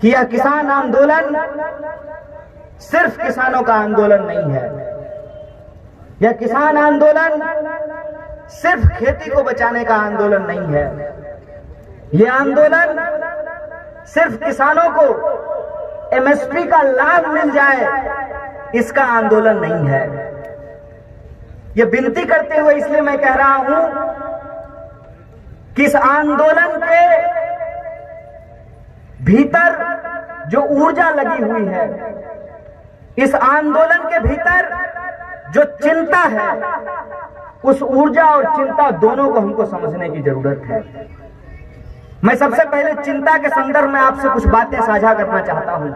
कि यह किसान आंदोलन सिर्फ किसानों का आंदोलन नहीं है। यह किसान आंदोलन सिर्फ खेती को बचाने का आंदोलन नहीं है। यह आंदोलन सिर्फ किसानों को एमएसपी का लाभ मिल जाए इसका आंदोलन नहीं है। यह विनती करते हुए इसलिए मैं कह रहा हूं कि इस आंदोलन के भीतर जो ऊर्जा लगी हुई है, इस आंदोलन के भीतर जो चिंता है, उस ऊर्जा और चिंता दोनों को हमको समझने की जरूरत है। मैं सबसे पहले चिंता के संदर्भ में आपसे कुछ बातें साझा करना चाहता हूं।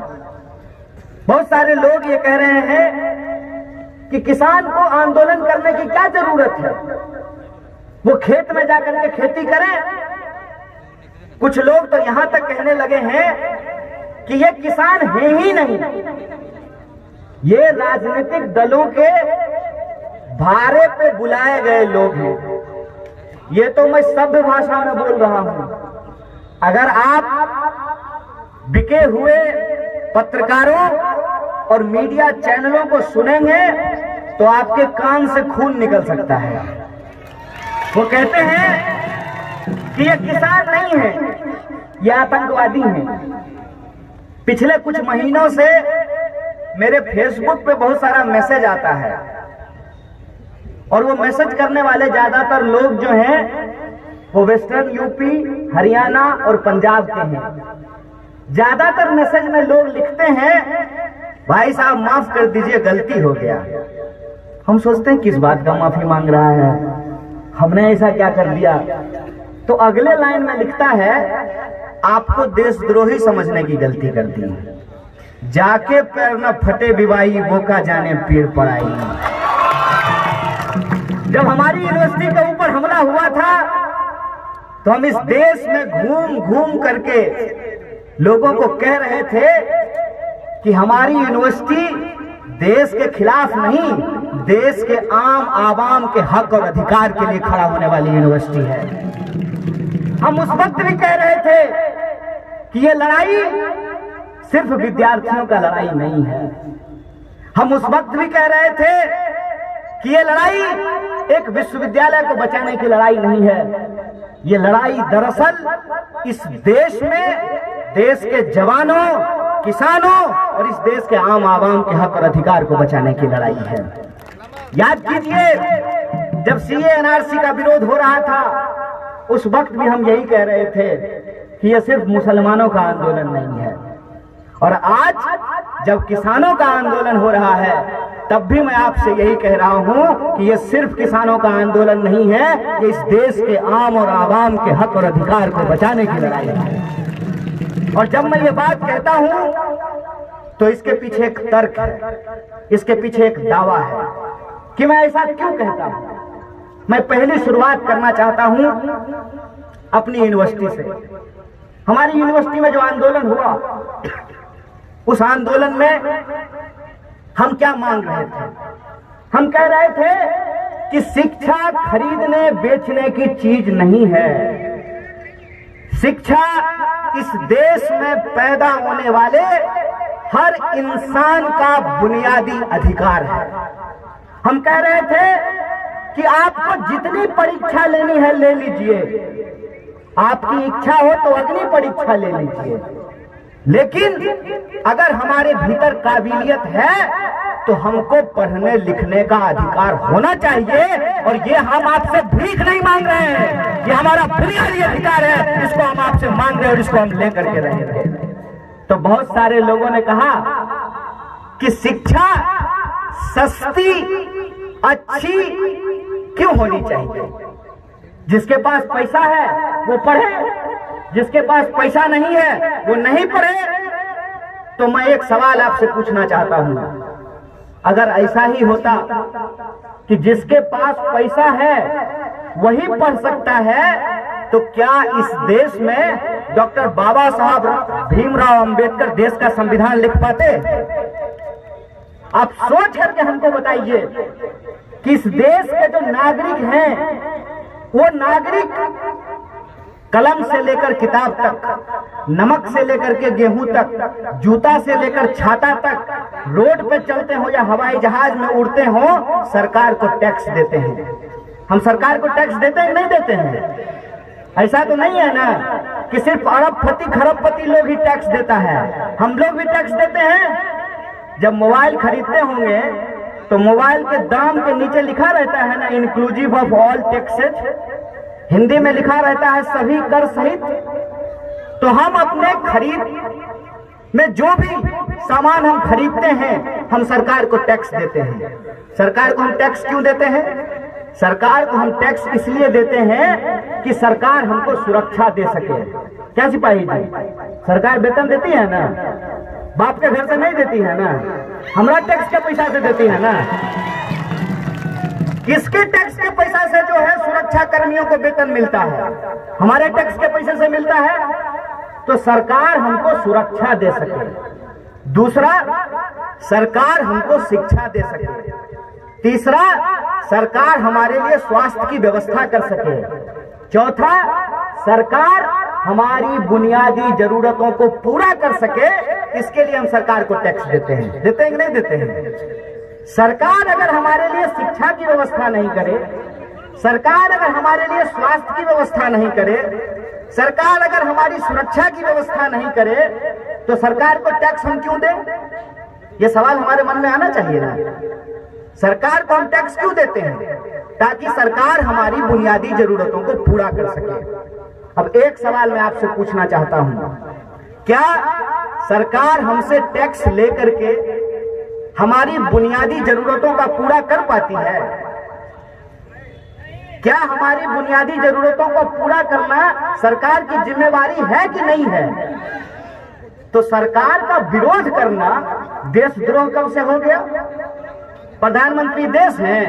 बहुत सारे लोग ये कह रहे हैं कि किसान को आंदोलन करने की क्या जरूरत है, वो खेत में जाकर के खेती करें। कुछ लोग तो यहां तक कहने लगे हैं कि ये किसान है ही नहीं, ये राजनीतिक दलों के भारे पे बुलाए गए लोग हैं। ये तो मैं सभ्य भाषा में बोल रहा हूं। अगर आप बिके हुए पत्रकारों और मीडिया चैनलों को सुनेंगे तो आपके कान से खून निकल सकता है। वो कहते हैं कि ये किसान नहीं है, ये आतंकवादी हैं। पिछले कुछ महीनों से मेरे फेसबुक पे बहुत सारा मैसेज आता है और वो मैसेज करने वाले ज्यादातर लोग जो हैं वो वेस्टर्न यूपी, हरियाणा और पंजाब के हैं। ज्यादातर मैसेज में लोग लिखते हैं, भाई साहब माफ कर दीजिए, गलती हो गया। हम सोचते हैं किस बात का माफी मांग रहा है, हमने ऐसा क्या कर दिया। तो अगले लाइन में लिखता है, आपको देशद्रोही समझने की गलती कर दी, जाके पैर न फटे विवाही, वो का जाने पीड़ पड़ाई। जब हमारी यूनिवर्सिटी के ऊपर हमला हुआ था तो हम इस देश में घूम घूम करके लोगों को कह रहे थे कि हमारी यूनिवर्सिटी देश के खिलाफ नहीं, देश के आम आवाम के हक और अधिकार के लिए खड़ा होने वाली यूनिवर्सिटी है। हम उस वक्त भी कह रहे थे कि ये लड़ाई सिर्फ विद्यार्थियों का लड़ाई नहीं है। हम उस वक्त भी कह रहे थे कि ये लड़ाई एक विश्वविद्यालय को बचाने की लड़ाई नहीं है। ये लड़ाई दरअसल इस देश में देश के जवानों, किसानों और इस देश के आम आवाम के हक और अधिकार को बचाने की लड़ाई है। याद कीजिए, जब सीए एनआरसी का विरोध हो रहा था उस वक्त भी हम यही कह रहे थे कि यह सिर्फ मुसलमानों का आंदोलन नहीं है। और आज जब किसानों का आंदोलन हो रहा है तब भी मैं आपसे यही कह रहा हूं कि यह सिर्फ किसानों का आंदोलन नहीं है, ये इस देश के आम और आवाम के हक और अधिकार को बचाने की लड़ाई है। और जब मैं ये बात कहता हूं तो इसके पीछे एक तर्क है, इसके पीछे एक दावा है कि मैं ऐसा क्यों कहता हूं। मैं पहली शुरुआत करना चाहता हूं अपनी यूनिवर्सिटी से। हमारी यूनिवर्सिटी में जो आंदोलन हुआ, उस आंदोलन में हम क्या मांग रहे थे? हम कह रहे थे कि शिक्षा खरीदने बेचने की चीज नहीं है। शिक्षा इस देश में पैदा होने वाले हर इंसान का बुनियादी अधिकार है। हम कह रहे थे कि आपको जितनी परीक्षा लेनी है ले लीजिए, आपकी इच्छा हो तो अग्नि परीक्षा ले लीजिए, लेकिन अगर हमारे भीतर काबिलियत है तो हमको पढ़ने लिखने का अधिकार होना चाहिए। और ये हम आपसे भीख नहीं मांग रहे हैं, ये हमारा बुनियादी अधिकार है, इसको हम आपसे मांग रहे हैं और इसको हम लेकर के रहेंगे। तो बहुत सारे लोगों ने कहा कि शिक्षा सस्ती अच्छी क्यों होनी चाहिए? जिसके पास पैसा है वो पढ़े, जिसके पास पैसा नहीं है वो नहीं पढ़े। तो मैं एक सवाल आपसे पूछना चाहता हूं, अगर ऐसा ही होता कि जिसके पास पैसा है वही पढ़ सकता है, तो क्या इस देश में डॉक्टर बाबा साहब भीमराव अंबेडकर देश का संविधान लिख पाते? आप सोच करके हमको बताइए कि इस देश के जो नागरिक हैं वो नागरिक कलम से लेकर किताब तक, नमक से लेकर के गेहूं तक, जूता से लेकर छाता तक, रोड पे चलते हो या हवाई जहाज में उड़ते हो, सरकार को टैक्स देते हैं। हम सरकार को टैक्स देते हैं नहीं देते हैं? ऐसा तो नहीं है ना कि सिर्फ अरबपति खरबपति लोग ही टैक्स देता है, हम लोग भी टैक्स देते हैं। जब मोबाइल खरीदते होंगे तो मोबाइल के दाम के नीचे लिखा रहता है ना, inclusive of all taxes, Hindi में लिखा रहता है सभी कर सहित। तो हम अपने खरीद में जो भी सामान हम खरीदते हैं, हम सरकार को टैक्स देते हैं। सरकार को हम टैक्स क्यों देते हैं? सरकार को हम टैक्स इसलिए देते हैं कि सरकार हमको सुरक्षा दे सके। क्या सिपाही जी, सरकार वेतन देती है ना, बाप के घर से नहीं देती है ना, हमारा टैक्स के पैसा से देती है ना। किसके टैक्स के पैसा से जो है सुरक्षा कर्मियों को वेतन मिलता है? हमारे टैक्स के पैसे से मिलता है। तो सरकार हमको सुरक्षा दे सके। दूसरा, सरकार हमको शिक्षा दे सके। तीसरा, सरकार हमारे लिए स्वास्थ्य की व्यवस्था कर सके। चौथा, सरकार हमारी बुनियादी जरूरतों को पूरा कर सके, इसके लिए हम सरकार को टैक्स देते हैं। देते हैं कि नहीं देते हैं? सरकार अगर हमारे लिए शिक्षा की व्यवस्था नहीं करे, सरकार अगर हमारे लिए स्वास्थ्य की व्यवस्था नहीं करे, सरकार अगर हमारी सुरक्षा की व्यवस्था नहीं करे, तो सरकार को टैक्स हम क्यों दें? ये सवाल हमारे मन में आना चाहिए ना। सरकार को हम टैक्स क्यों देते हैं? ताकि सरकार हमारी बुनियादी जरूरतों को पूरा कर सके। अब एक सवाल मैं आपसे पूछना चाहता हूं, क्या सरकार हमसे टैक्स लेकर के हमारी बुनियादी जरूरतों का पूरा कर पाती है? क्या हमारी बुनियादी जरूरतों को पूरा करना सरकार की जिम्मेवारी है कि नहीं है? तो सरकार का विरोध करना देशद्रोह कब से हो गया? प्रधानमंत्री देश है,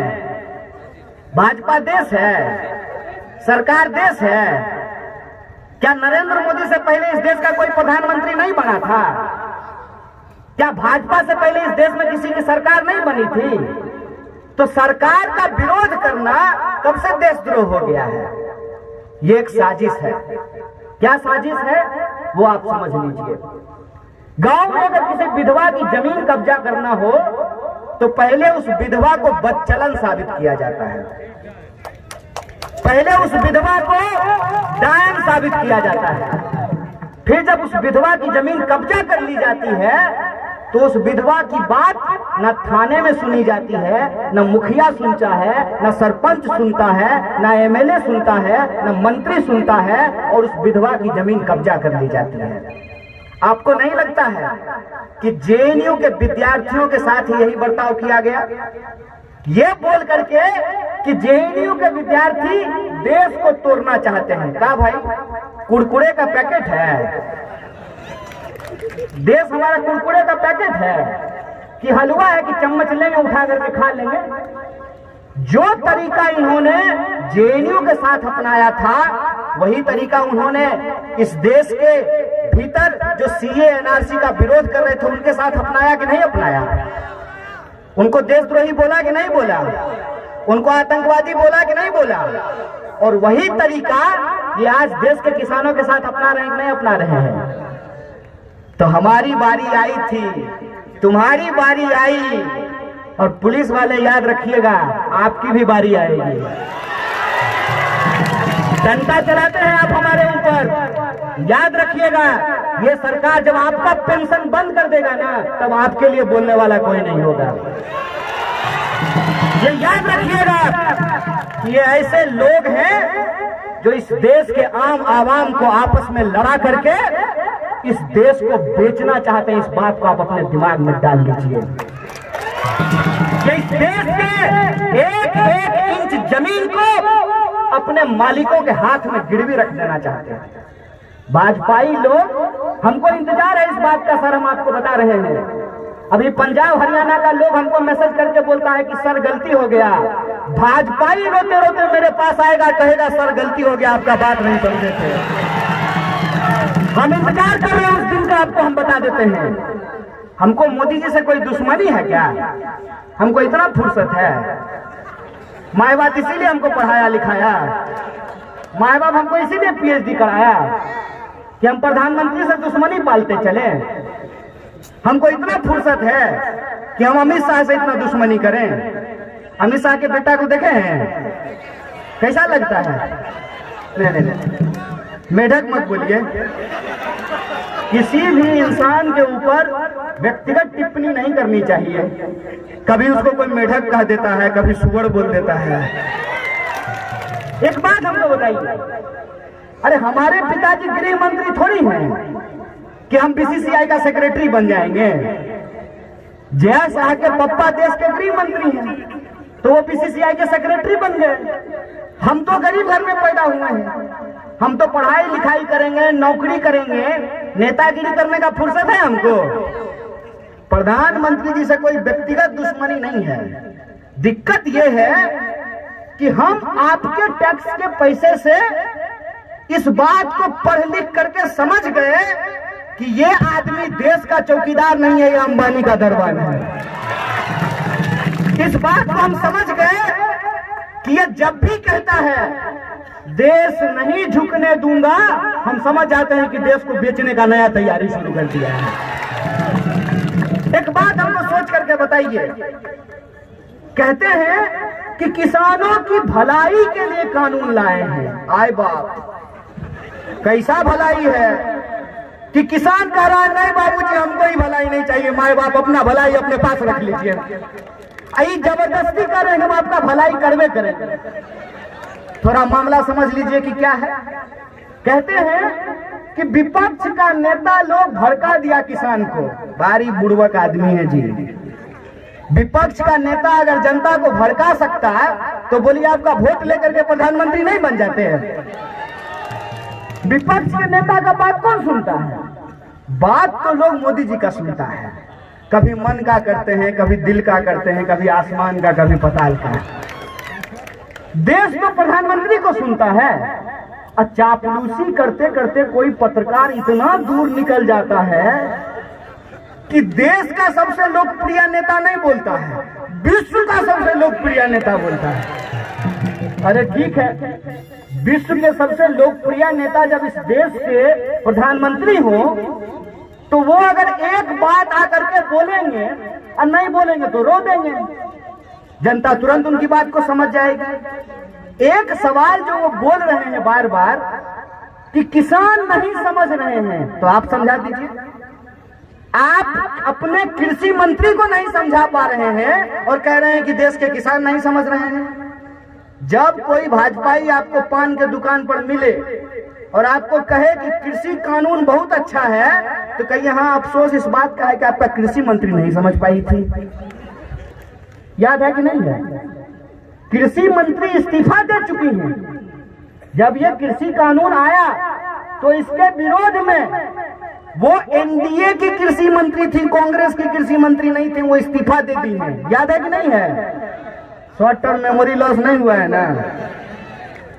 भाजपा देश है, सरकार देश है। क्या नरेंद्र मोदी से पहले इस देश का कोई प्रधानमंत्री नहीं बना था? क्या भाजपा से पहले इस देश में किसी की सरकार नहीं बनी थी? तो सरकार का विरोध करना कब से देशद्रोह हो गया है? ये एक साजिश है। क्या साजिश है वो आप समझ लीजिए। गांव में अगर किसी विधवा की जमीन कब्जा करना हो तो पहले उस विधवा को बदचलन साबित किया जाता है, पहले उस विधवा को डायन साबित किया जाता है। फिर जब उस विधवा की जमीन कब्जा कर ली जाती है तो उस विधवा की बात न थाने में सुनी जाती है, न मुखिया सुनता है, न सरपंच सुनता है, न एमएलए सुनता है, न मंत्री सुनता है, और उस विधवा की जमीन कब्जा कर ली जाती है। आपको नहीं लगता है कि जेएनयू के विद्यार्थियों के साथ यही बर्ताव किया गया? ये बोल करके कि जेएनयू के विद्यार्थी देश को तोड़ना चाहते हैं। क्या भाई, कुरकुरे का पैकेट है? देश हमारा कुरकुरे का पैकेट है कि हलवा है कि चम्मच लेंगे उठा करके खा लेंगे? जो तरीका इन्होंने जेएनयू के साथ अपनाया था वही तरीका उन्होंने इस देश के भीतर जो सीए एनआरसी का विरोध कर रहे थे उनके साथ अपनाया कि नहीं अपनाया? उनको देशद्रोही बोला कि नहीं बोला? उनको आतंकवादी बोला कि नहीं बोला? और वही तरीका ये आज देश के किसानों के साथ अपना रहे हैं कि नहीं अपना रहे हैं? तो हमारी बारी आई थी, तुम्हारी बारी आई, और पुलिस वाले याद रखिएगा आपकी भी बारी आएगी। डंडा चलाते हैं आप हमारे ऊपर, याद रखिएगा। ये सरकार जब आपका पेंशन बंद कर देगा ना, तब आपके लिए बोलने वाला कोई नहीं होगा। ये याद रखिएगा कि ये ऐसे लोग हैं जो इस देश के आम आवाम को आपस में लड़ा करके इस देश को बेचना चाहते हैं। इस बात को आप अपने दिमाग में डाल लीजिए। इस देश के एक एक इंच जमीन को अपने मालिकों के हाथ में गिरवी रख देना चाहते हैं भाजपाई लोग। हमको इंतजार है इस बात का सर, हम आपको बता रहे हैं। अभी पंजाब हरियाणा का लोग हमको मैसेज करके बोलता है कि सर गलती हो गया। भाजपाई रोते रोते मेरे पास आएगा, कहेगा सर गलती हो गया, आपका बात नहीं समझे थे। हम इंतजार कर रहे हैं उस दिन का, आपको हम बता देते हैं। हमको मोदी जी से कोई दुश्मनी है क्या? हमको इतना फुर्सत है? माए बात इसीलिए हमको पढ़ाया लिखाया। माँ बाप हमको इसीलिए पीएचडी कराया कि हम प्रधानमंत्री से दुश्मनी पालते चले। हमको इतना फुर्सत है कि हम अमित शाह से इतना दुश्मनी करें। अमित शाह के बेटा को देखे हैं, कैसा लगता है? नहीं, मेढक मत बोलिए। किसी भी इंसान के ऊपर व्यक्तिगत टिप्पणी नहीं करनी चाहिए। कभी उसको कोई मेढक कह देता है, कभी सुअर बोल देता है। एक बात हमको बताइए, अरे हमारे पिताजी गृह मंत्री थोड़ी हैं कि हम बीसीसीआई का सेक्रेटरी बन जाएंगे। जया शाह के पप्पा देश के गृह मंत्री हैं, तो वो बीसीसीआई के सेक्रेटरी बन गए। हम तो गरीब घर में पैदा हुए हैं, हम तो पढ़ाई लिखाई करेंगे, नौकरी करेंगे, नेतागिरी करने का फुर्सत है हमको। प्रधानमंत्री जी से कोई व्यक्तिगत दुश्मनी नहीं है। दिक्कत यह है कि हम आपके टैक्स के पैसे से इस बात को पढ़ लिख करके समझ गए कि ये आदमी देश का चौकीदार नहीं है, ये अंबानी का दरबार है। इस बात को हम समझ गए कि ये जब भी कहता है देश नहीं झुकने दूंगा, हम समझ जाते हैं कि देश को बेचने का नया तैयारी शुरू कर दिया है। एक बात हमको सोच करके बताइए, कहते हैं कि किसानों की भलाई के लिए कानून लाए हैं। आए बाप, कैसा भलाई है कि किसान कह रहा है नहीं बाबूजी हमको ही भलाई नहीं चाहिए, माए बाप अपना भलाई अपने पास रख लीजिए। आई जबरदस्ती कर रहे हैं हम आपका भलाई करवे करें। थोड़ा मामला समझ लीजिए कि क्या है। कहते हैं कि विपक्ष का नेता लोग भड़का दिया किसान को। भारी बुड़वक आदमी है जी। विपक्ष का नेता अगर जनता को भड़का सकता है तो बोलिए आपका वोट लेकर के प्रधानमंत्री नहीं बन जाते हैं? विपक्ष के नेता का बात कौन सुनता है? बात तो लोग मोदी जी का सुनता है। कभी मन का करते हैं, कभी दिल का करते हैं, कभी आसमान का, कभी पताल का। देश तो प्रधानमंत्री को सुनता है। और चापलूसी करते करते कोई पत्रकार इतना दूर निकल जाता है कि देश का सबसे लोकप्रिय नेता नहीं बोलता है, विश्व का सबसे लोकप्रिय नेता बोलता है। अरे ठीक है, विश्व के सबसे लोकप्रिय नेता जब इस देश के प्रधानमंत्री हो तो वो अगर एक बात आकर के बोलेंगे और नहीं बोलेंगे तो रो देंगे, जनता तुरंत उनकी बात को समझ जाएगी। एक सवाल जो वो बोल रहे हैं बार बार कि किसान नहीं समझ रहे हैं, तो आप समझा दीजिए। आप अपने कृषि मंत्री को नहीं समझा पा रहे हैं और कह रहे हैं कि देश के किसान नहीं समझ रहे हैं। जब कोई भाजपाई आपको पान के दुकान पर मिले और आपको कहे कि कृषि कानून बहुत अच्छा है, तो कहिए हाँ अफसोस इस बात का है कि आपका कृषि मंत्री नहीं समझ पाई थी। याद है कि नहीं है? कृषि मंत्री इस्तीफा दे चुकी हैं। जब ये कृषि कानून आया तो इसके विरोध में वो एनडीए की कृषि मंत्री थी, कांग्रेस की कृषि मंत्री नहीं थी, वो इस्तीफा दे दी है। याद है कि नहीं है? शॉर्ट टर्म मेमोरी लॉस नहीं हुआ है ना?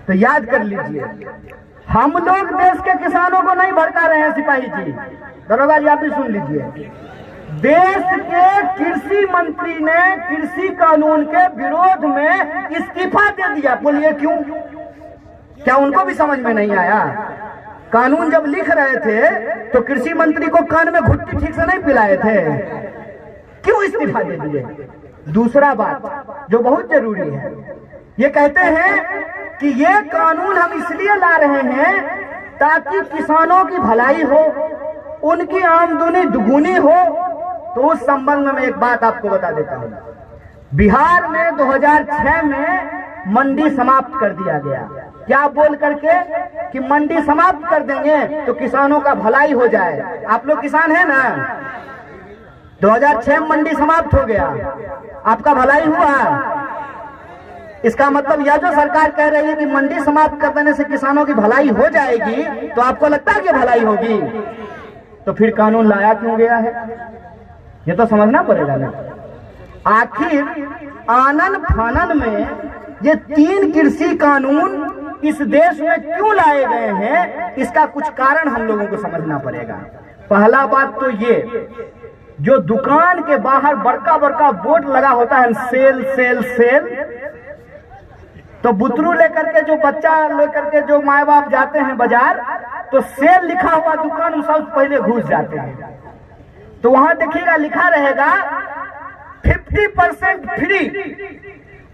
तो याद कर लीजिए, हम लोग देश के किसानों को नहीं भड़का रहे हैं सिपाही जी। दरोगा जी आप भी सुन लीजिए, देश के कृषि मंत्री ने कृषि कानून के विरोध में इस्तीफा दे दिया। बोलिए क्यों? क्या उनको भी समझ में नहीं आया? कानून जब लिख रहे थे तो कृषि मंत्री को कान में घुट्टी ठीक से नहीं पिलाए थे, क्यों इस्तीफा दे दिए? दूसरा बात जो बहुत जरूरी है, ये कहते हैं कि ये कानून हम इसलिए ला रहे हैं ताकि किसानों की भलाई हो, उनकी आमदनी दुगुनी हो। तो उस संबंध में मैं एक बात आपको बता देता हूं। बिहार में 2006 में मंडी समाप्त कर दिया गया। क्या बोल करके कि मंडी समाप्त कर देंगे तो किसानों का भलाई हो जाए। आप लोग किसान हैं ना? 2006 में मंडी समाप्त हो गया, आपका भलाई हुआ। इसका मतलब यह जो सरकार कह रही है कि मंडी समाप्त कर देने से किसानों की भलाई हो जाएगी, तो आपको लगता है कि भलाई होगी? तो फिर कानून लाया क्यों गया है, ये तो समझना पड़ेगा ना। आखिर आनन फानन में ये 3 कृषि कानून इस देश में क्यों लाए गए हैं, इसका कुछ कारण हम लोगों को समझना पड़ेगा। पहला बात तो ये, जो दुकान के बाहर बड़का बड़का बोर्ड लगा होता है सेल सेल सेल, तो बुतरू लेकर के जो बच्चा लेकर के जो माए बाप जाते हैं बाजार, तो सेल लिखा हुआ दुकान में सबसे पहले घुस जाते हैं। तो वहां देखिएगा लिखा रहेगा 50% free,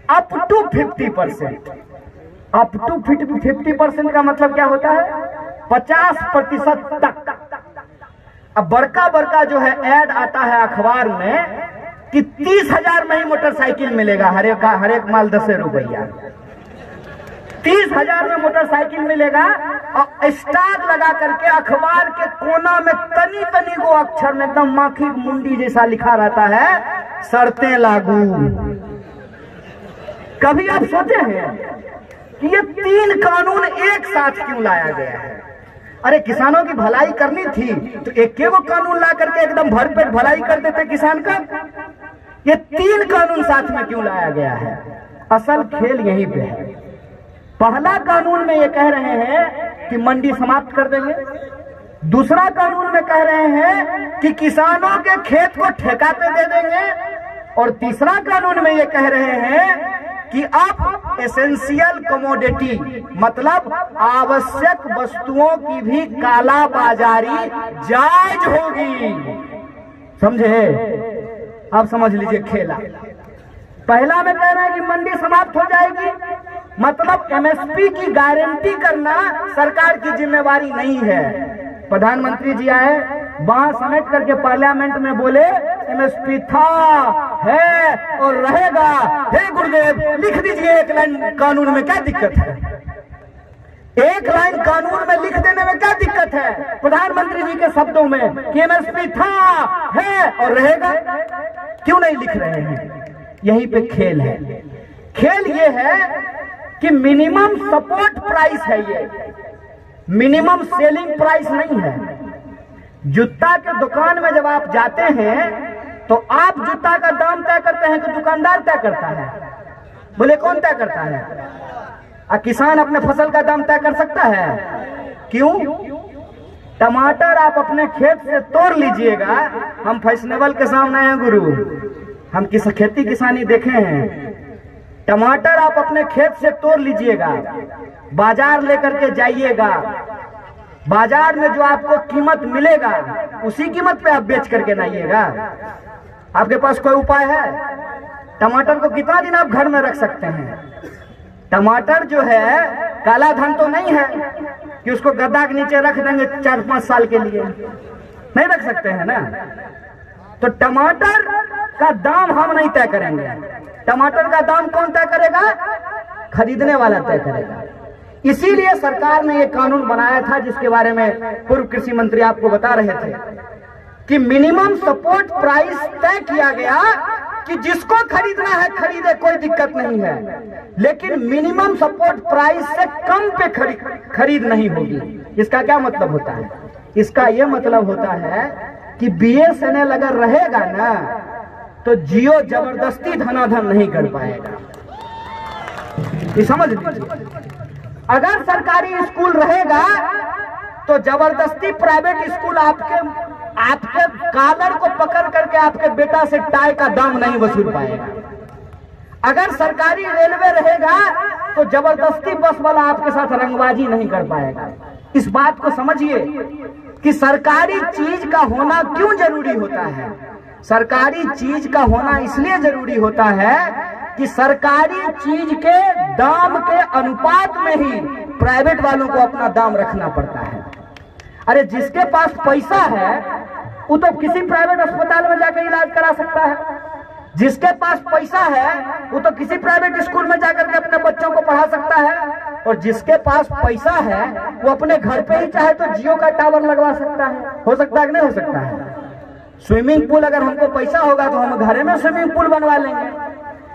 up to 50%। Up to 50% का मतलब क्या होता है? 50% तक। अब बड़का बड़का जो है ऐड आता है अखबार में कि 30,000 में ही मोटरसाइकिल मिलेगा, हर एक माल 10 रुपया। 30,000 में मोटरसाइकिल मिलेगा और स्टार लगा करके अखबार के कोना में तनी तनी को अक्षर में एकदम माखी मुंडी जैसा लिखा रहता है, शर्तें लागू। कभी आप सोचे हैं कि ये 3 कानून एक साथ क्यों लाया गया है? अरे किसानों की भलाई करनी थी तो एक वो कानून ला करके एकदम भरपेट भलाई कर देते किसान का। ये 3 कानून साथ में क्यों लाया गया है? असल खेल यहीं पे है। पहला कानून में ये कह रहे हैं कि मंडी समाप्त कर देंगे। दूसरा कानून में कह रहे हैं कि किसानों के खेत को ठेका पे दे देंगे। और तीसरा कानून में ये कह रहे हैं कि अब एसेंशियल कमोडिटी मतलब आवश्यक वस्तुओं की भी काला बाजारी जायज होगी। समझे? अब समझ लीजिए खेला। पहला में कह रहा है कि मंडी समाप्त हो जाएगी, मतलब एमएसपी की गारंटी करना सरकार की जिम्मेवारी नहीं है। प्रधानमंत्री जी आए, बांह समेट करके पार्लियामेंट में बोले एमएसपी था, है और रहेगा। हे गुरुदेव, लिख दीजिए एक लाइन कानून में, क्या दिक्कत है? एक लाइन कानून में लिख देने में क्या दिक्कत है? प्रधानमंत्री जी के शब्दों में कि एमएसपी था, है और रहेगा। क्यों नहीं लिख रहे हैं? यहीं पे खेल है। खेल ये है कि मिनिमम सपोर्ट प्राइस है, ये मिनिमम सेलिंग प्राइस नहीं है। जूता के दुकान में जब आप जाते हैं तो आप जूता का दाम तय करते हैं कि दुकानदार तय करता है? बोले कौन तय करता है? किसान अपने फसल का दाम तय कर सकता है? क्यों? टमाटर आप अपने खेत से तोड़ लीजिएगा। हम फैशनेबल के सामने हैं गुरु, हम खेती किसानी देखे हैं। टमाटर आप अपने खेत से तोड़ लीजिएगा, बाजार लेकर के जाइएगा, बाजार में जो आपको कीमत मिलेगा उसी कीमत पे आप बेच करके लाइएगा। आपके पास कोई उपाय है? टमाटर को कितना दिन आप घर में रख सकते हैं? टमाटर जो है काला धन तो नहीं है कि उसको गद्दा के नीचे रख देंगे 4-5 साल के लिए, नहीं रख सकते हैं ना। तो टमाटर का दाम हम नहीं तय करेंगे। टमाटर का दाम कौन तय करेगा? खरीदने वाला तय करेगा। इसीलिए सरकार ने ये कानून बनाया था जिसके बारे में पूर्व कृषि मंत्री आपको बता रहे थे कि मिनिमम सपोर्ट प्राइस तय किया गया कि जिसको खरीदना है खरीदे, कोई दिक्कत नहीं है, लेकिन मिनिमम सपोर्ट प्राइस से कम पे खरीद नहीं होगी। इसका क्या मतलब होता है? इसका यह मतलब होता है कि बीएसएनएल अगर रहेगा ना तो जियो जबरदस्ती धनाधन नहीं कर पाएगा। ये समझ लीजिए। अगर सरकारी स्कूल रहेगा तो जबरदस्ती प्राइवेट स्कूल आपके कॉलर को पकड़ करके आपके बेटा से टाई का दाम नहीं वसूल पाएगा। अगर सरकारी रेलवे रहेगा तो जबरदस्ती बस वाला आपके साथ रंगबाजी नहीं कर पाएगा। इस बात को समझिए कि सरकारी चीज का होना क्यों जरूरी होता है। सरकारी चीज का होना इसलिए जरूरी होता है कि सरकारी चीज के दाम के अनुपात में ही प्राइवेट वालों को अपना दाम रखना पड़ता है। अरे जिसके पास पैसा है वो तो किसी प्राइवेट अस्पताल में जाकर इलाज करा सकता है। जिसके पास पैसा है वो तो किसी प्राइवेट स्कूल में जाकर के अपने बच्चों को पढ़ा सकता है। और जिसके पास पैसा है वो अपने घर पे ही चाहे तो जियो का टावर लगवा सकता है। हो सकता है कि नहीं हो सकता है? स्विमिंग पूल अगर हमको पैसा होगा तो हम घर में स्विमिंग पूल बनवा लेंगे।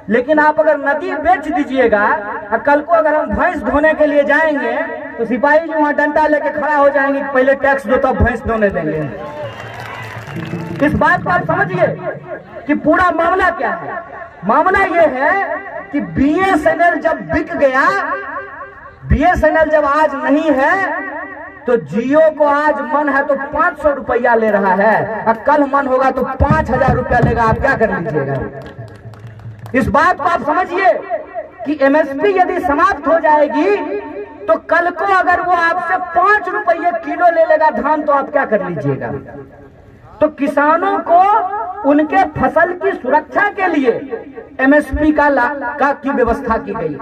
लेकिन आप अगर नदी बेच दीजिएगा और कल को अगर हम भैंस धोने के लिए जाएंगे तो सिपाही जी वहां डंडा लेके खड़ा हो जाएंगे कि पहले टैक्स दो तब भैंस धोने देंगे। इस बात को आप समझिए कि पूरा मामला क्या है। मामला ये है कि बीएसएनएल जब बिक गया, बीएसएनएल जब आज नहीं है तो जियो को आज मन है तो 500 रुपया ले रहा है और कल मन होगा तो 5000 रुपया लेगा। आप क्या कर लीजिएगा? इस बात को आप समझिए कि एमएसपी यदि समाप्त हो जाएगी तो कल को अगर वो आपसे 5 रुपये किलो ले लेगा धान, तो आप क्या कर लीजिएगा? तो किसानों को उनके फसल की सुरक्षा के लिए एमएसपी की व्यवस्था की गई।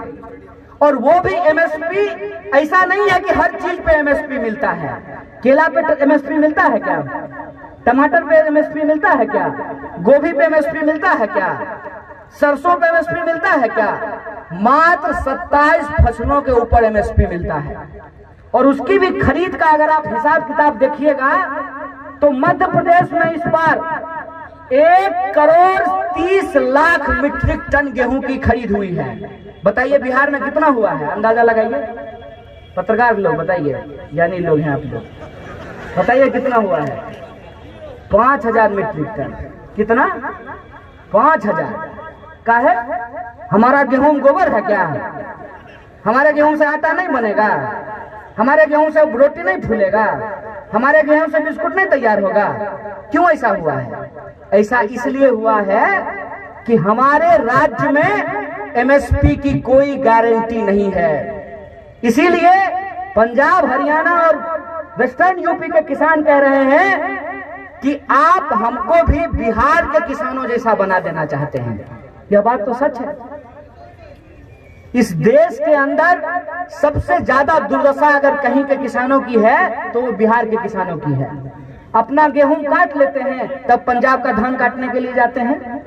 और वो भी एमएसपी ऐसा नहीं है कि हर चीज पे एमएसपी मिलता है। केला पे एमएसपी मिलता है क्या? टमाटर पे एमएसपी मिलता है क्या? गोभी पे एमएसपी मिलता है क्या? सरसों पे एमएसपी मिलता है क्या? मात्र 27 फसलों के ऊपर एमएसपी मिलता है। और उसकी भी खरीद का अगर आप हिसाब किताब देखिएगा तो मध्य प्रदेश में इस बार 1,30,00,000 मीट्रिक टन गेहूं की खरीद हुई है। बताइए बिहार में कितना हुआ है? अंदाजा लगाइए, पत्रकार लोग बताइए, यानी लोग हैं आप लोग, बताइए कितना हुआ है? 5,000 मीट्रिक टन। कितना? 5,000 का है। हमारा गेहूं गोबर है क्या? हमारे गेहूं से आटा नहीं बनेगा? हमारे गेहूं से रोटी नहीं फूलेगा? हमारे गेहूं से बिस्कुट नहीं तैयार होगा? क्यों ऐसा हुआ है? ऐसा इसलिए हुआ है कि हमारे राज्य में एमएसपी की कोई गारंटी नहीं है। इसीलिए पंजाब, हरियाणा और वेस्टर्न यूपी के किसान कह रहे हैं कि आप हमको भी बिहार के किसानों जैसा बना देना चाहते हैं। यह बात तो सच है। इस देश के अंदर सबसे ज्यादा दुर्दशा अगर कहीं के किसानों की है तो वो बिहार के किसानों की है। अपना गेहूं काट लेते हैं तब पंजाब का धान काटने के लिए जाते हैं,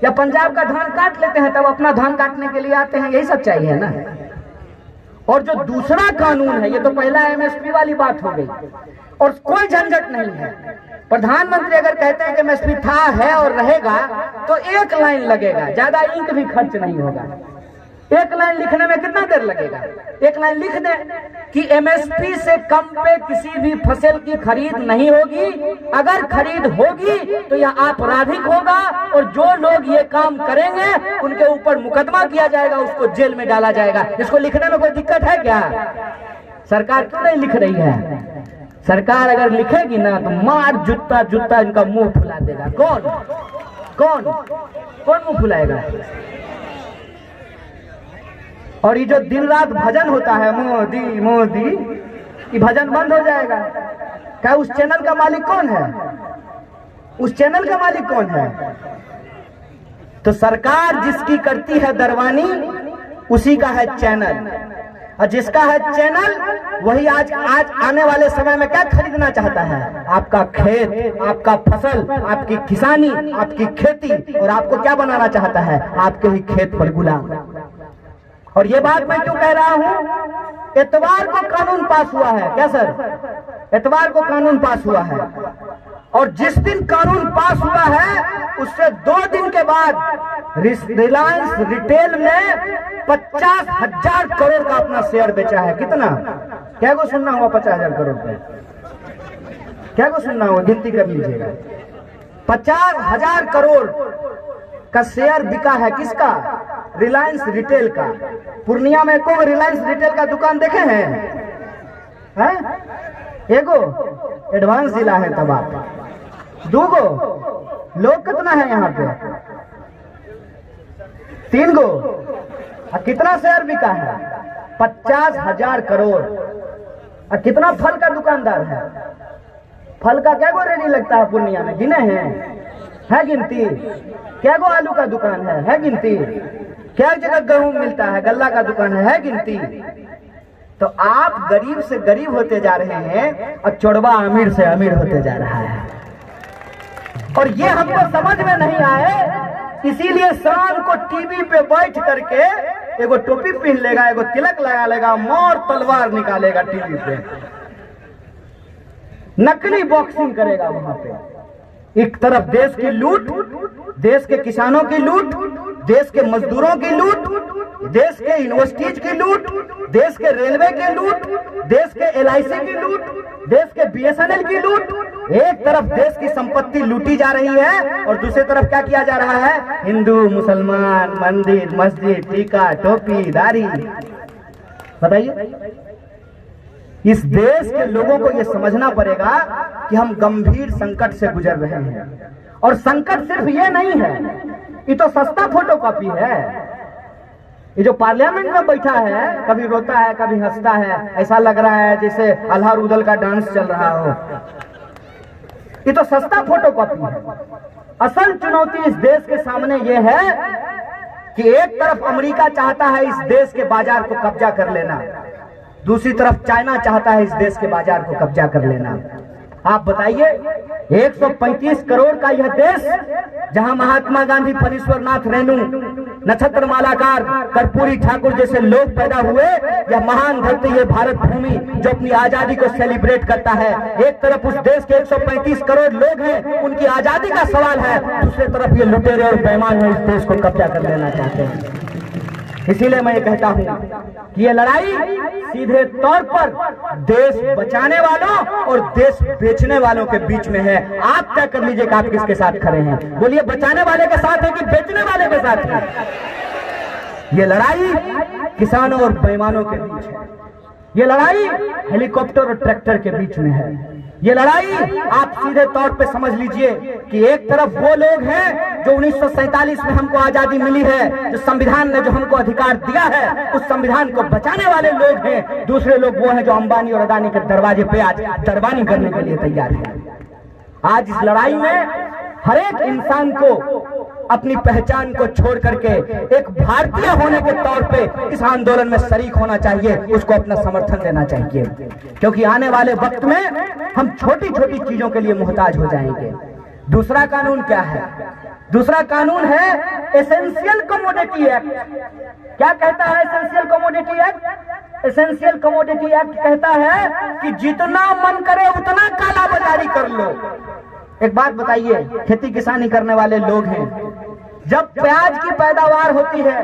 या पंजाब का धान काट लेते हैं तब अपना धान काटने के लिए आते हैं। यही सच्चाई है ना। और जो दूसरा कानून है, ये तो पहला एमएसपी वाली बात हो गई, और कोई झंझट नहीं है। प्रधानमंत्री अगर कहते हैं कि एमएसपी था, है और रहेगा, तो एक लाइन लगेगा, ज्यादा इंक भी खर्च नहीं होगा। एक लाइन लिखने में कितना देर लगेगा? एक लाइन लिख दे कि एमएसपी से कम पे किसी भी फसल की खरीद नहीं होगी। अगर खरीद होगी तो यह आपराधिक होगा, और जो लोग ये काम करेंगे उनके ऊपर मुकदमा किया जाएगा, उसको जेल में डाला जाएगा। इसको लिखने में कोई दिक्कत है क्या? सरकार क्यों नहीं लिख रही है? सरकार अगर लिखेगी ना तो मार जूता जूता इनका मुंह फुला देगा। कौन कौन कौन मुंह फुलाएगा? और ये जो दिन रात भजन होता है मोदी मोदी, ये भजन बंद हो जाएगा। क्या उस चैनल का मालिक कौन है? उस चैनल का मालिक कौन है? तो सरकार जिसकी करती है दरवानी, उसी का है चैनल, और जिसका है चैनल वही आज आने वाले समय में क्या खरीदना चाहता है? आपका खेत, आपका फसल, आपकी किसानी, आपकी खेती, और आपको क्या बनाना चाहता है? आपके ही खेत पर गुलाम। और ये बात मैं क्यों कह रहा हूं? इतवार को कानून पास हुआ है क्या सर? इतवार को कानून पास हुआ है, और जिस दिन कानून पास हुआ है उससे 2 दिन के बाद रिलायंस रिटेल ने 50,000 करोड़ का अपना शेयर बेचा है। कितना? क्या को सुनना हुआ? 50,000 करोड़ पे क्या को सुनना हुआ? गिनती कर लीजिएगा। 50,000 करोड़ का शेयर बिका है। किसका? रिलायंस रिटेल का। पूर्णिया में को रिलायंस रिटेल का दुकान देखे हैं? एगो एडवांस जिला है तब आप, 2 गो लोग कितना है यहाँ पे? 3 गो। और कितना शेयर बिका है? 50,000 करोड़। और कितना फल का दुकानदार है? फल का क्या गो रेडी लगता है पूर्णिया में? गिने हैं? है गिनती? क्या गो आलू का दुकान है गिनती? क्या जगह गेहूं मिलता है? गल्ला का दुकान है गिनती? तो आप गरीब से गरीब होते जा रहे हैं और चोरवा अमीर से अमीर होते जा रहा है। और ये हमको समझ में नहीं आए, इसीलिए शाम को टीवी पे बैठ करके एगो टोपी पहन लेगा, एगो तिलक लगा लेगा, मोर तलवार निकालेगा टीवी पे, नकली बॉक्सिंग करेगा वहां पे। एक तरफ देश की लूट, देश के किसानों की लूट, देश के मजदूरों की लूट, देश के यूनिवर्सिटीज की लूट, देश के रेलवे की लूट, देश के LIC की लूट, देश के BSNL की लूट। एक तरफ देश की संपत्ति लूटी जा रही है और दूसरी तरफ क्या किया जा रहा है? हिंदू, मुसलमान, मंदिर, मस्जिद, टीका, टोपी, दाढ़ी। बताइए, इस देश के लोगों को यह समझना पड़ेगा कि हम गंभीर संकट से गुजर रहे हैं। और संकट सिर्फ ये नहीं है, ये तो सस्ता फोटोकॉपी है। ये जो पार्लियामेंट में बैठा है, कभी रोता है कभी हंसता है, ऐसा लग रहा है जैसे अल्लाह रुदल का डांस चल रहा हो। ये तो सस्ता फोटोकॉपी है। असल चुनौती इस देश के सामने ये है कि एक तरफ अमेरिका चाहता है इस देश के बाजार को कब्जा कर लेना, दूसरी तरफ चाइना चाहता है इस देश के बाजार को कब्जा कर लेना। आप बताइए, 135 करोड़ का यह देश, जहां महात्मा गांधी, फणीश्वरनाथ रेणु, नक्षत्र मालाकार, कर्पूरी ठाकुर जैसे लोग पैदा हुए, यह महान धरती, ये भारत भूमि जो अपनी आजादी को सेलिब्रेट करता है। एक तरफ उस देश के 135 करोड़ लोग हैं, उनकी आजादी का सवाल है, दूसरी तरफ ये लुटेरे और बेईमान है, इस देश को कब्जा कर लेना चाहते हैं। इसीलिए मैं ये कहता हूं कि ये लड़ाई सीधे तौर पर देश बचाने वालों और देश बेचने वालों के बीच में है। आप तय कर लीजिए कि आप किसके साथ खड़े हैं। बोलिए, बचाने वाले के साथ है कि बेचने वाले के साथ है? ये लड़ाई किसानों और बेईमानों के बीच है। ये लड़ाई हेलीकॉप्टर और ट्रैक्टर के बीच में है। ये लड़ाई आप सीधे तौर पे समझ लीजिए कि एक तरफ वो लोग हैं जो 1947 में हमको आजादी मिली है, जो संविधान ने जो हमको अधिकार दिया है, उस संविधान को बचाने वाले लोग हैं। दूसरे लोग वो हैं जो अंबानी और अदानी के दरवाजे पे आज दरबानी करने के लिए तैयार हैं। आज इस लड़ाई में हर एक इंसान को अपनी पहचान को छोड़ करके एक भारतीय होने के तौर पे इस आंदोलन में शरीक होना चाहिए, उसको अपना समर्थन देना चाहिए, क्योंकि आने वाले वक्त में हम छोटी छोटी चीजों के लिए मोहताज हो जाएंगे। दूसरा कानून क्या है? दूसरा कानून है एसेंशियल कमोडिटी एक्ट। क्या कहता है essential commodity act? Essential commodity act कहता है कि जितना मन करे उतना काला बाजारी कर लो। एक बात बताइए, खेती किसानी करने वाले लोग हैं, जब प्याज की पैदावार होती है,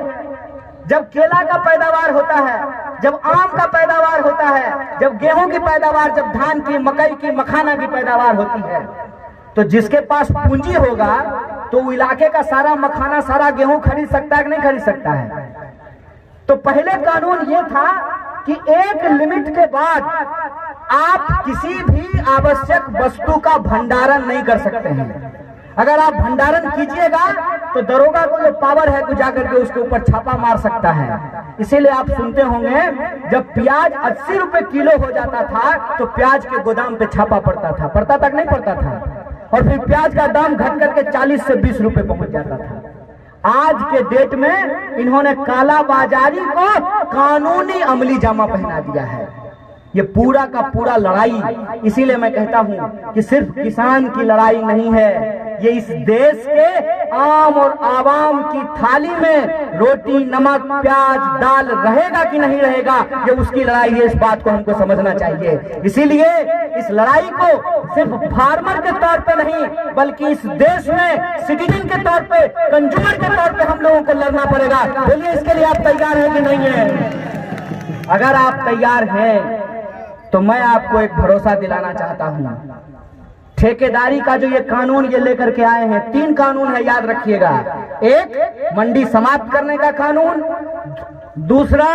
जब केला का पैदावार होता है, जब आम का पैदावार होता है, जब गेहूं की पैदावार, जब धान की, मकई की, मखाना की पैदावार होती है, तो जिसके पास पूंजी होगा तो वो इलाके का सारा मखाना, सारा गेहूं खरीद सकता है कि नहीं खरीद सकता है? तो पहले कानून ये था कि एक लिमिट के बाद आप किसी भी आवश्यक वस्तु का भंडारण नहीं कर सकते हैं। अगर आप भंडारण कीजिएगा तो दरोगा को जो पावर है कि जाकर के उसके ऊपर छापा मार सकता है। इसीलिए आप सुनते होंगे, जब प्याज 80 रुपए किलो हो जाता था तो प्याज के गोदाम पे छापा पड़ता था। पड़ता तक नहीं पड़ता था, और फिर प्याज का दाम घट करके 40 से 20 रुपए पहुंच जाता था। आज के डेट में इन्होंने काला बाजारी को कानूनी अमली जामा पहना दिया है। ये पूरा का पूरा लड़ाई, इसीलिए मैं कहता हूं कि सिर्फ किसान की लड़ाई नहीं है, ये इस देश के आम और आवाम की थाली में रोटी, नमक, प्याज, दाल रहेगा कि नहीं रहेगा, ये उसकी लड़ाई है। इस बात को हमको समझना चाहिए। इसीलिए इस लड़ाई को सिर्फ फार्मर के तौर पे नहीं, बल्कि इस देश में सिटीजन के तौर पे, कंज्यूमर के तौर पे हम लोगों को लड़ना पड़ेगा। बोलिए, इसके लिए आप तैयार हैं कि नहीं है? अगर आप तैयार हैं तो मैं आपको एक भरोसा दिलाना चाहता हूं। ठेकेदारी का जो ये कानून ये लेकर के आए हैं, 3 कानून है, याद रखिएगा। एक, मंडी समाप्त करने का कानून। दूसरा,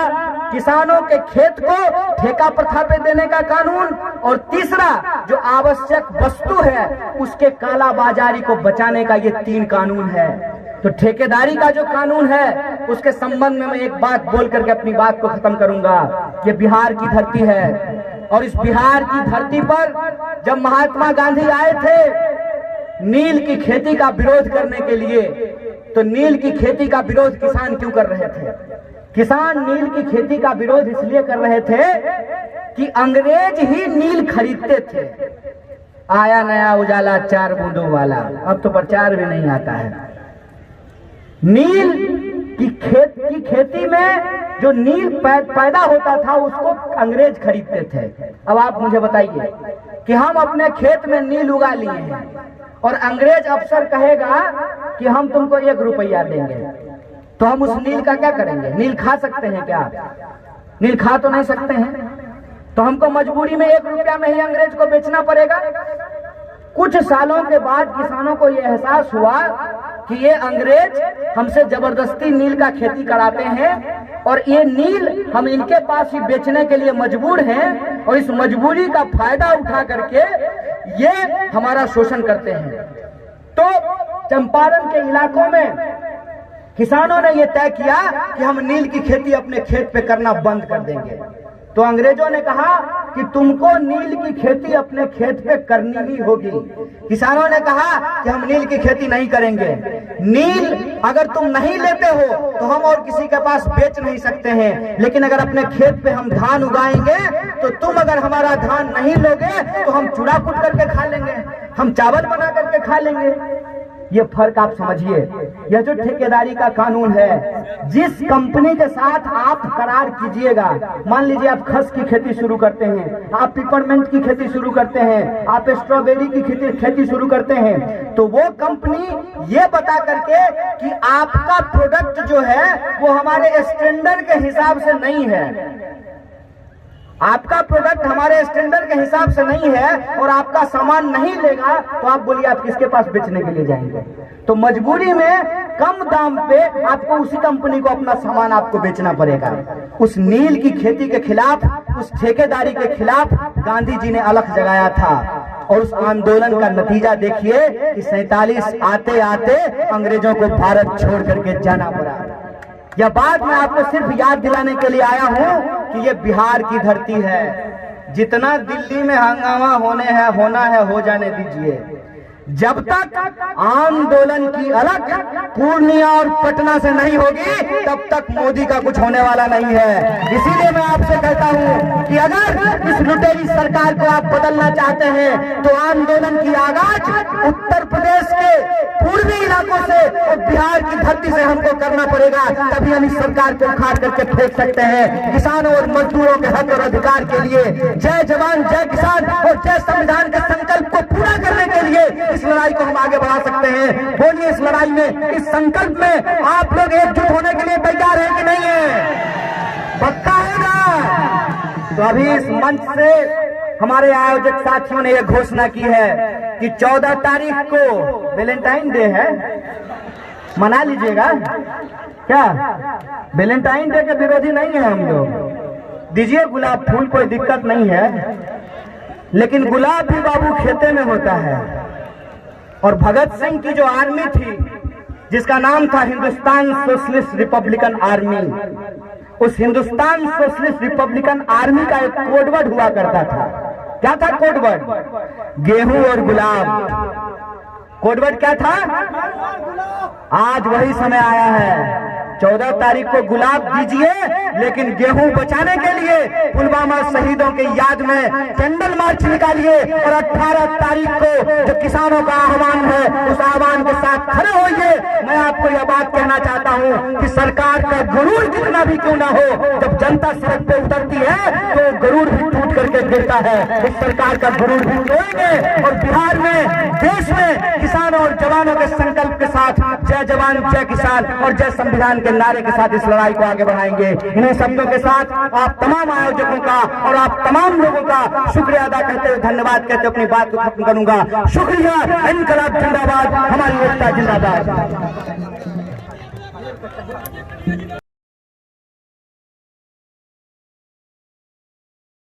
किसानों के खेत को ठेका प्रथा पे देने का कानून। और तीसरा, जो आवश्यक वस्तु है उसके काला बाजारी को बचाने का, ये 3 कानून है। तो ठेकेदारी का जो कानून है उसके संबंध में मैं एक बात बोल करके अपनी बात को खत्म करूंगा। ये बिहार की धरती है, और इस बिहार की धरती पर जब महात्मा गांधी आए थे नील की खेती का विरोध करने के लिए, तो नील की खेती का विरोध किसान क्यों कर रहे थे? किसान नील की खेती का विरोध इसलिए कर रहे थे कि अंग्रेज ही नील खरीदते थे। आया नया उजाला 4 बूंदों वाला, अब तो प्रचार भी नहीं आता है। नील की खेती में जो नील पैदा होता था उसको अंग्रेज खरीदते थे। अब आप मुझे बताइए कि हम अपने खेत में नील उगा लिए हैं और अंग्रेज अफसर कहेगा कि हम तुमको 1 रुपया देंगे, तो हम उस नील का क्या करेंगे? नील खा सकते हैं क्या? नील खा तो नहीं सकते हैं, तो हमको मजबूरी में 1 रुपया में ही अंग्रेज को बेचना पड़ेगा। कुछ सालों के बाद किसानों को यह एहसास हुआ कि ये अंग्रेज हमसे जबरदस्ती नील का खेती कराते हैं और ये नील हम इनके पास ही बेचने के लिए मजबूर हैं, और इस मजबूरी का फायदा उठा करके ये हमारा शोषण करते हैं। तो चंपारण के इलाकों में किसानों ने यह तय किया कि हम नील की खेती अपने खेत पे करना बंद कर देंगे। तो अंग्रेजों ने कहा कि तुमको नील की खेती अपने खेत पे करनी ही होगी। किसानों ने कहा कि हम नील की खेती नहीं करेंगे। नील अगर तुम नहीं लेते हो तो हम और किसी के पास बेच नहीं सकते हैं, लेकिन अगर अपने खेत पे हम धान उगाएंगे तो तुम अगर हमारा धान नहीं लोगे तो हम चूड़ा कूट करके खा लेंगे, हम चावल बना करके खा लेंगे। ये फर्क आप समझिए। यह जो ठेकेदारी का कानून है, जिस कंपनी के साथ आप करार कीजिएगा, मान लीजिए आप खस की खेती शुरू करते हैं, आप पिपरमेंट की खेती शुरू करते हैं, आप स्ट्रॉबेरी की खेती शुरू करते हैं, तो वो कंपनी ये बता करके कि आपका प्रोडक्ट जो है वो हमारे स्टैंडर्ड के हिसाब से नहीं है, आपका प्रोडक्ट हमारे स्टैंडर्ड के हिसाब से नहीं है और आपका सामान नहीं लेगा, तो आप बोलिए आप किसके पास बेचने के लिए जाएंगे? तो मजबूरी में कम दाम पे आपको उसी कंपनी को अपना सामान आपको बेचना पड़ेगा। उस नील की खेती के खिलाफ, उस ठेकेदारी के खिलाफ गांधी जी ने अलख जगाया था और उस आंदोलन का नतीजा देखिए कि 47 आते आते अंग्रेजों को भारत छोड़ करके जाना पड़ा। यह बात मैं आपको सिर्फ याद दिलाने के लिए आया हूं कि यह बिहार की धरती है। जितना दिल्ली में हंगामा होना है हो जाने दीजिए। जब तक आंदोलन की अलग पूर्णिया और पटना से नहीं होगी तब तक मोदी का कुछ होने वाला नहीं है। इसीलिए मैं आपसे कहता हूं कि अगर इस लुटेरी सरकार को आप बदलना चाहते हैं तो आंदोलन की आगाज उत्तर प्रदेश के पूर्वी इलाकों से और बिहार की धरती से हमको करना पड़ेगा, तभी हम इस सरकार को उखाड़ करके फेंक सकते हैं। किसानों और मजदूरों के हक और अधिकार के लिए जय जवान जय किसान और जय संविधान के संकल्प को पूरा करने के लिए इस लड़ाई को हम आगे बढ़ा सकते हैं। बोलिए, इस लड़ाई में, इस संकल्प में आप लोग एकजुट होने के लिए तैयार हैं कि नहीं है? पक्का है ना? तो अभी इस मंच से हमारे आयोजक साथियों ने यह घोषणा की है कि 14 तारीख को वैलेंटाइन डे है, मना लीजिएगा। क्या वैलेंटाइन डे के विरोधी नहीं है हम लोग, दीजिए गुलाब फूल, कोई दिक्कत नहीं है, लेकिन गुलाब भी बाबू खेते में होता है। और भगत सिंह की जो आर्मी थी जिसका नाम था हिंदुस्तान सोशलिस्ट रिपब्लिकन आर्मी, उस हिंदुस्तान सोशलिस्ट रिपब्लिकन आर्मी का एक कोडवर्ड हुआ करता था। क्या था कोडवर्ड? गेहूं और गुलाब। कोडवर्ड क्या था? आज वही समय आया है। 14 तारीख को गुलाब दीजिए, लेकिन गेहूं बचाने के लिए पुलवामा शहीदों के याद में कैंडल मार्च निकालिए और 18 तारीख को जो किसानों का आह्वान है उस आह्वान के साथ खड़े होइए। मैं आपको यह बात कहना चाहता हूं कि सरकार का गरुड़ कितना भी क्यों ना हो, जब जनता सड़क पे उतरती है तो गरुड़ भी टूट करके गिरता है। इस सरकार का गरुड़ भी तोड़ेंगे और बिहार में, देश में किसानों और जवानों के संकल्प के साथ जय जवान जय किसान और जय संविधान के नारे के साथ इस लड़ाई को आगे बढ़ाएंगे। इन्हीं शब्दों के साथ आप तमाम आयोजकों का और आप तमाम लोगों का शुक्रिया अदा करते हुए, धन्यवाद कहते हुए अपनी बात को खत्म करूंगा। शुक्रिया। इनकलाब जिंदाबाद, हमारी एकता जिंदाबाद।